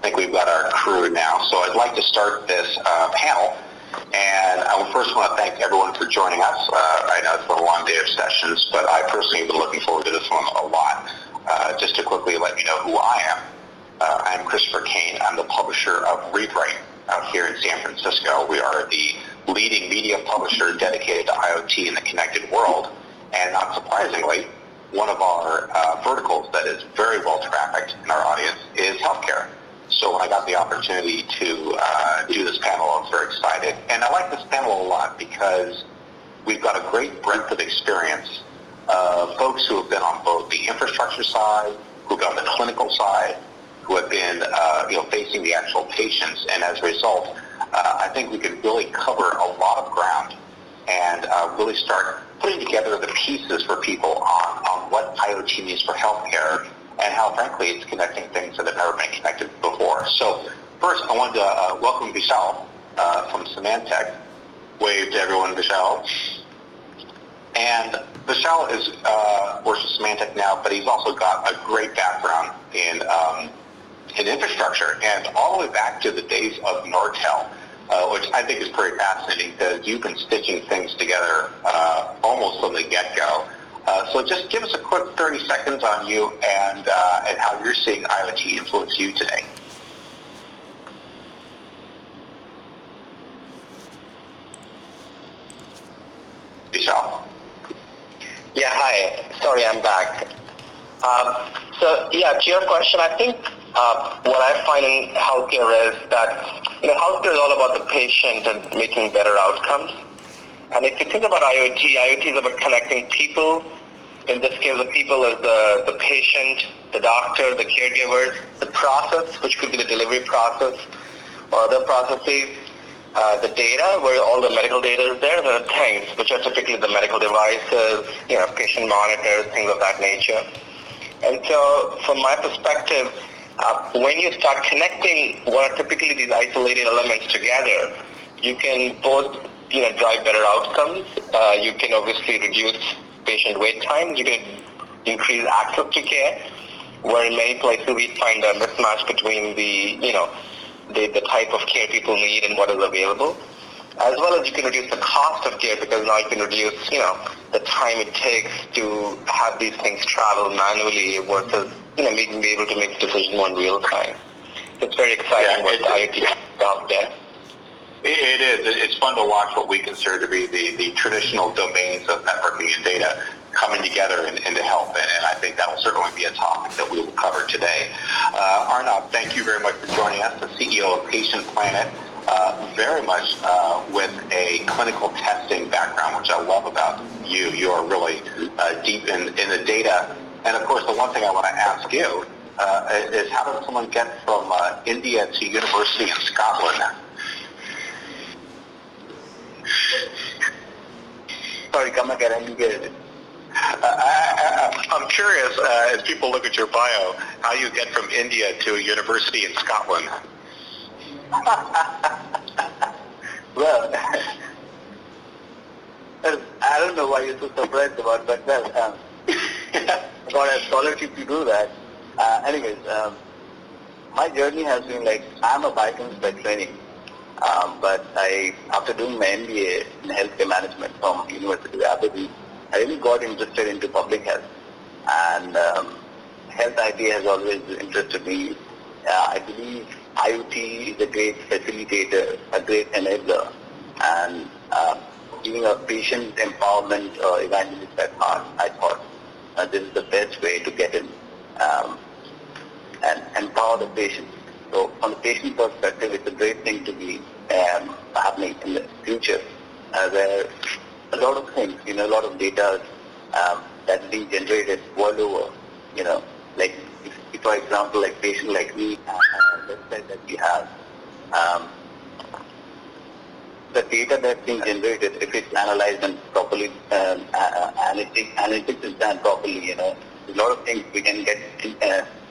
think we've got our crew now. So I'd like to start this panel. And I first want to thank everyone for joining us. I know it's been a long day of sessions, but I personally have been looking forward to this one a lot. Just to quickly let you know who I am. I'm Christopher Kane. I'm the publisher of ReadWrite out here in San Francisco. We are the leading media publisher dedicated to IoT in the connected world. And not surprisingly, one of our verticals that is very well trafficked in our audience is healthcare. So when I got the opportunity to do this panel, I was very excited. And I like this panel a lot because we've got a great breadth of experience of folks who have been on both the infrastructure side, who've been on the clinical side, who have been facing the actual patients. And as a result, I think we could really cover a lot of ground and really start putting together the pieces for people on what IoT means for healthcare and how, frankly, it's connecting things that have never been connected before. So first, I wanted to welcome Vishal from Symantec. Wave to everyone, Vishal. And Vishal works with Symantec now, but he's also got a great background in infrastructure, and all the way back to the days of Nortel, which I think is pretty fascinating because you've been stitching things together almost from the get-go. So just give us a quick 30 seconds on you and how you're seeing IoT influence you today. Vishal? Yeah, hi. Sorry, I'm back. To your question, I think what I find in healthcare is that healthcare is all about the patient and making better outcomes. And if you think about IoT is about connecting people. In this case, the people is the patient, the doctor, the caregivers, the process, which could be the delivery process or other processes, the data, where all the medical data is there, and the things, which are typically the medical devices, patient monitors, things of that nature. And so, from my perspective, when you start connecting what are typically these isolated elements together, you can both drive better outcomes. You can obviously reduce patient wait times. You can increase access to care, where in many places we find a mismatch between the type of care people need and what is available, as well as you can reduce the cost of care because now you can reduce the time it takes to have these things travel manually versus being able to make decisions more in real time. It's very exciting what IoT has out there. It is. It's fun to watch what we consider to be the traditional domains of networking and data coming together and to help. And I think that will certainly be a topic that we will cover today. Arnab, thank you very much for joining us, the CEO of Patient Planet, very much with a clinical testing background, which I love about you. You are really deep in the data. And, of course, the one thing I want to ask you is how does someone get from India to university in Scotland? Sorry, come again. I didn't get it. I'm curious, as people look at your bio, how you get from India to a university in Scotland. Well, I don't know why you're so surprised about, but about a scholarship to do that. Anyways, my journey has been I'm a biochemist by training. But after doing my MBA in healthcare management from University of Aberdeen, I really got interested into public health. And health IT has always interested me. I believe IoT is a great facilitator, a great enabler, and giving a patient empowerment evangelist at heart, I thought this is the best way to get in and empower the patient. So from the patient perspective, it's a great thing to be happening in the future, where a lot of things, a lot of data that's being generated world over, like if for example, like patient like me, website that we have, the data that's being generated, if it's analyzed and properly, analytics is done properly, a lot of things we can get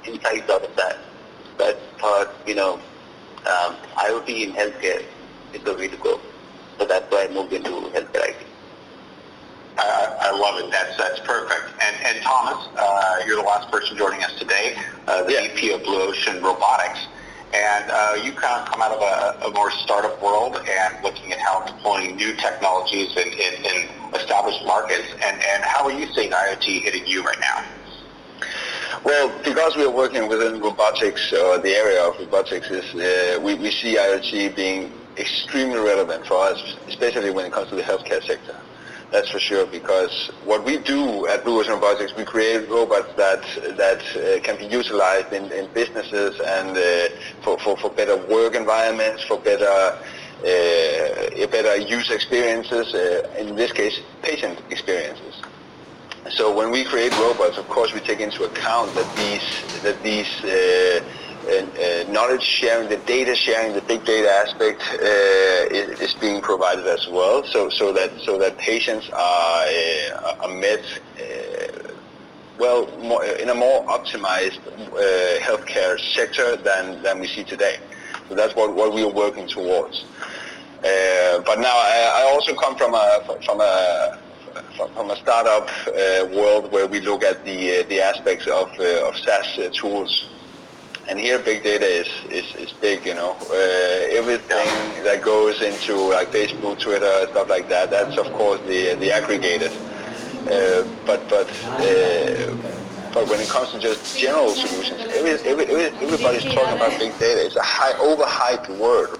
insights out of that. But IoT in healthcare is the way to go. So that's why I moved into healthcare IT. I love it. That's perfect. And Thomas, you're the last person joining us today, the VP of Blue Ocean Robotics. And you kind of come out of a more startup world and looking at how deploying new technologies in established markets. And how are you seeing IoT hitting you right now? Well, because we are working within robotics, or the area of robotics, we see IoT being extremely relevant for us, especially when it comes to the healthcare sector. That's for sure, because what we do at Blue Ocean Robotics, we create robots that can be utilized in businesses and for better work environments, for better user experiences, in this case, patient experiences. So when we create robots, of course, we take into account that these knowledge sharing, the data sharing, the big data aspect is being provided as well. So that patients are met in a more optimized healthcare sector than we see today. So that's what we are working towards. But now I also come from a startup world where we look at the aspects of SaaS tools, and here big data is big. Everything that goes into like Facebook, Twitter, stuff like that. That's of course the aggregated. But when it comes to just general solutions, everybody's talking about big data. It's a overhyped word.